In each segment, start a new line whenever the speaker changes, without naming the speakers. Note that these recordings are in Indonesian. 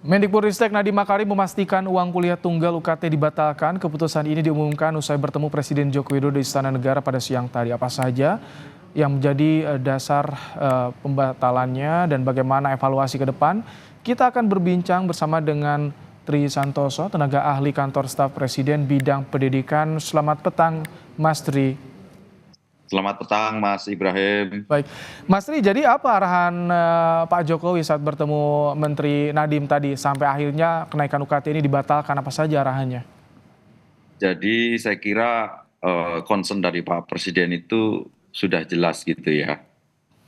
Mendikbudristek Nadiem Makarim memastikan uang kuliah tunggal UKT dibatalkan. Keputusan ini diumumkan usai bertemu Presiden Joko Widodo di Istana Negara pada siang tadi. Apa saja yang menjadi dasar pembatalannya dan bagaimana evaluasi ke depan? Kita akan berbincang bersama dengan Tri Santoso, tenaga ahli kantor staf Presiden bidang pendidikan. Selamat petang, Mas Tri.
Selamat petang, Mas Ibrahim.
Baik, Mas Tri, jadi apa arahan Pak Jokowi saat bertemu Menteri Nadiem tadi sampai akhirnya kenaikan UKT ini dibatalkan, apa saja arahannya?
Jadi saya kira concern dari Pak Presiden itu sudah jelas gitu ya.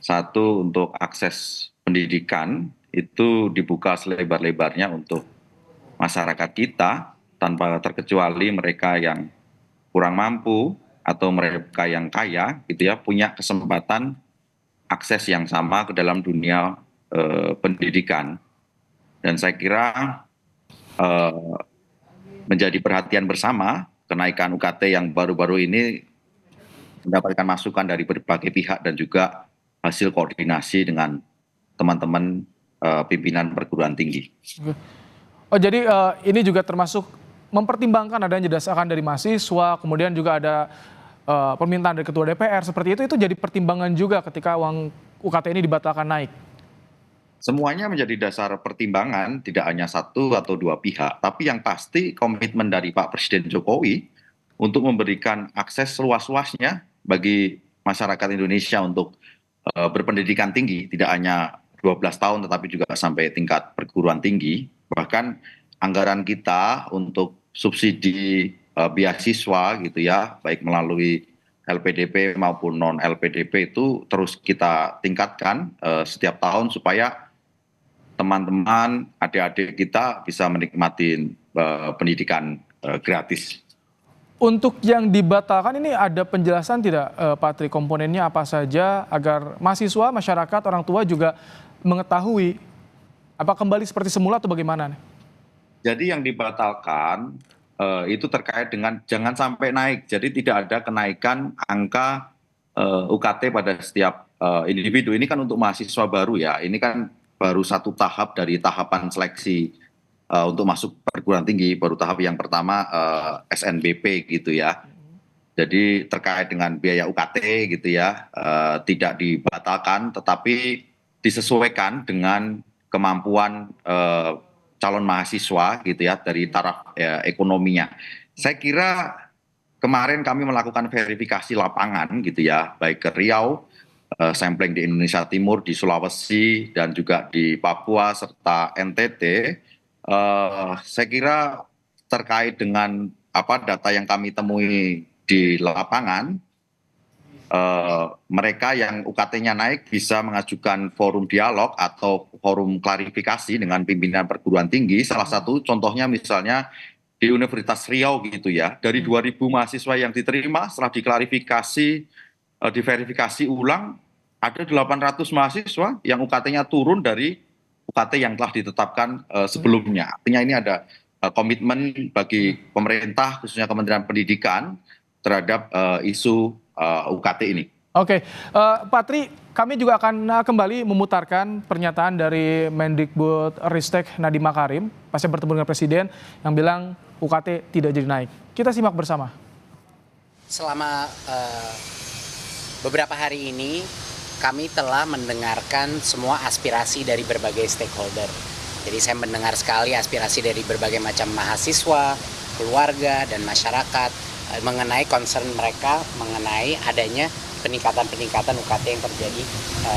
Satu, untuk akses pendidikan itu dibuka selebar-lebarnya untuk masyarakat kita tanpa terkecuali mereka yang kurang mampu atau mereka yang kaya gitu ya, punya kesempatan akses yang sama ke dalam dunia pendidikan. Dan saya kira menjadi perhatian bersama kenaikan UKT yang baru-baru ini mendapatkan masukan dari berbagai pihak dan juga hasil koordinasi dengan teman-teman pimpinan perguruan tinggi.
Oh, jadi ini juga termasuk mempertimbangkan adanya desakan dari mahasiswa, kemudian juga ada permintaan dari Ketua DPR seperti itu jadi pertimbangan juga ketika uang UKT ini dibatalkan naik?
Semuanya menjadi dasar pertimbangan, tidak hanya satu atau dua pihak, tapi yang pasti komitmen dari Pak Presiden Jokowi untuk memberikan akses seluas-luasnya bagi masyarakat Indonesia untuk berpendidikan tinggi, tidak hanya 12 tahun tetapi juga sampai tingkat perguruan tinggi. Bahkan anggaran kita untuk subsidi beasiswa gitu ya, baik melalui LPDP maupun non LPDP itu terus kita tingkatkan setiap tahun supaya teman-teman, adik-adik kita bisa menikmati pendidikan gratis.
Untuk yang dibatalkan ini ada penjelasan tidak, Pak Tri, komponennya apa saja agar mahasiswa, masyarakat, orang tua juga mengetahui apa kembali seperti semula atau bagaimana?
Jadi yang dibatalkan itu terkait dengan jangan sampai naik. Jadi tidak ada kenaikan angka UKT pada setiap individu. Ini kan untuk mahasiswa baru ya. Ini kan baru satu tahap dari tahapan seleksi untuk masuk perguruan tinggi. Baru tahap yang pertama SNBP gitu ya. Jadi terkait dengan biaya UKT gitu ya, tidak dibatalkan tetapi disesuaikan dengan kemampuan calon mahasiswa gitu ya dari taraf ekonominya. Saya kira kemarin kami melakukan verifikasi lapangan gitu ya, baik ke Riau, sampling di Indonesia Timur, di Sulawesi dan juga di Papua serta NTT. Saya kira terkait dengan apa data yang kami temui di lapangan, mereka yang UKT-nya naik bisa mengajukan forum dialog atau forum klarifikasi dengan pimpinan perguruan tinggi. Salah satu contohnya misalnya di Universitas Riau gitu ya, dari 2.000 mahasiswa yang diterima setelah diklarifikasi, diverifikasi ulang, ada 800 mahasiswa yang UKT-nya turun dari UKT yang telah ditetapkan sebelumnya. Artinya ini ada komitmen bagi pemerintah, khususnya Kementerian Pendidikan, terhadap isu UKT ini.
Oke, Pak Tri, kami juga akan kembali memutarkan pernyataan dari Mendikbudristek Nadiem Makarim pasca bertemu dengan Presiden yang bilang UKT tidak jadi naik. Kita simak bersama.
Selama beberapa hari ini kami telah mendengarkan semua aspirasi dari berbagai stakeholder. Jadi saya mendengar sekali aspirasi dari berbagai macam mahasiswa, keluarga, dan masyarakat mengenai concern mereka mengenai adanya peningkatan-peningkatan UKT yang terjadi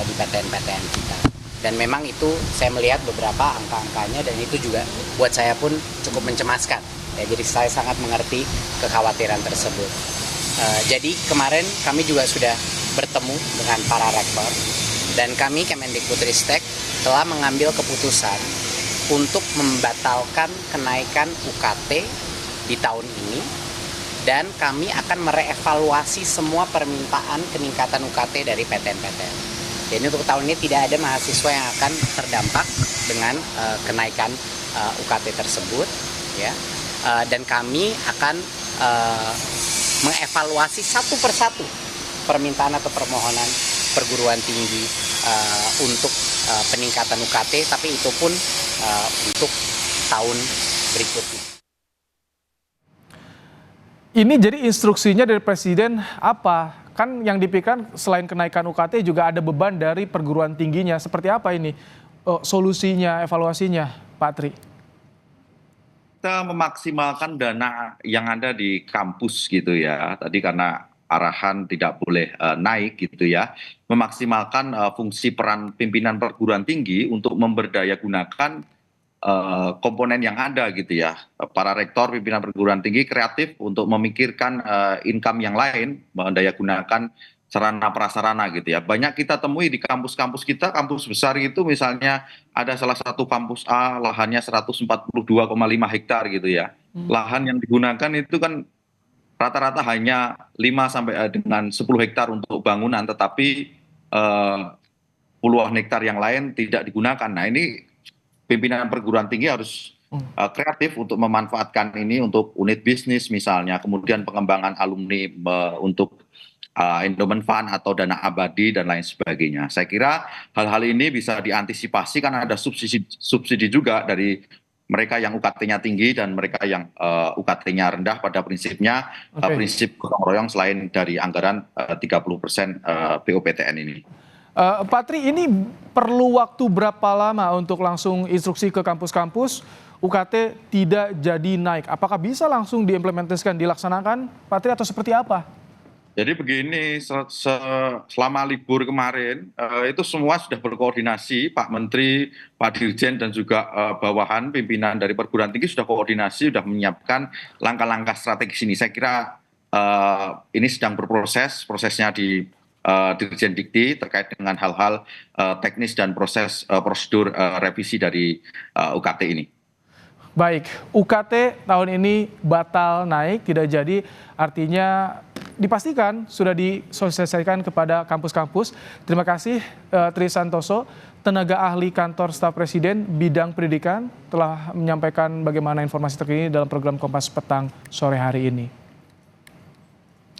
di PTN-PTN kita. Dan memang itu saya melihat beberapa angka-angkanya dan itu juga buat saya pun cukup mencemaskan. Ya, jadi saya sangat mengerti kekhawatiran tersebut. Jadi kemarin kami juga sudah bertemu dengan para rektor dan kami Kemendikbudristek telah mengambil keputusan untuk membatalkan kenaikan UKT di tahun ini. Dan kami akan merevaluasi semua permintaan peningkatan UKT dari PTN-PTN. Jadi untuk tahun ini tidak ada mahasiswa yang akan terdampak dengan kenaikan UKT tersebut, ya. Dan kami akan mengevaluasi satu persatu permintaan atau permohonan perguruan tinggi untuk peningkatan UKT, tapi itu pun untuk tahun berikutnya.
Ini jadi instruksinya dari Presiden apa? Kan yang dipikirkan selain kenaikan UKT juga ada beban dari perguruan tingginya. Seperti apa ini solusinya, evaluasinya, Pak Tri?
Kita memaksimalkan dana yang ada di kampus gitu ya. Tadi karena arahan tidak boleh naik gitu ya. Memaksimalkan fungsi peran pimpinan perguruan tinggi untuk memberdayagunakan komponen yang ada gitu ya. Para rektor, pimpinan perguruan tinggi kreatif untuk memikirkan income yang lain, mendayagunakan sarana prasarana gitu ya. Banyak kita temui di kampus-kampus kita, kampus besar itu misalnya ada salah satu kampus A lahannya 142,5 hektar gitu ya. Lahan yang digunakan itu kan rata-rata hanya 5 sampai dengan 10 hektar untuk bangunan, tetapi puluhan hektar yang lain tidak digunakan. Nah, ini pimpinan perguruan tinggi harus kreatif untuk memanfaatkan ini untuk unit bisnis misalnya, kemudian pengembangan alumni untuk endowment fund atau dana abadi dan lain sebagainya. Saya kira hal-hal ini bisa diantisipasi karena ada subsidi juga dari mereka yang UKT-nya tinggi dan mereka yang UKT-nya rendah. Pada prinsipnya prinsip gotong royong selain dari anggaran 30% POPTN ini.
Pak Tri, ini perlu waktu berapa lama untuk langsung instruksi ke kampus-kampus UKT tidak jadi naik? Apakah bisa langsung diimplementasikan, dilaksanakan, Pak Tri, atau seperti apa?
Jadi begini, selama libur kemarin itu semua sudah berkoordinasi, Pak Menteri, Pak Dirjen dan juga bawahan pimpinan dari perguruan tinggi sudah koordinasi, sudah menyiapkan langkah-langkah strategis ini. Saya kira ini sedang berproses, prosesnya di Dirjen Dikti terkait dengan hal-hal teknis dan proses prosedur revisi dari UKT ini.
Baik, UKT tahun ini batal naik, tidak jadi, artinya dipastikan sudah disosialisasikan kepada kampus-kampus. Terima kasih Tri Santoso, tenaga ahli kantor staf Presiden bidang pendidikan, telah menyampaikan bagaimana informasi terkini dalam program Kompas Petang sore hari ini.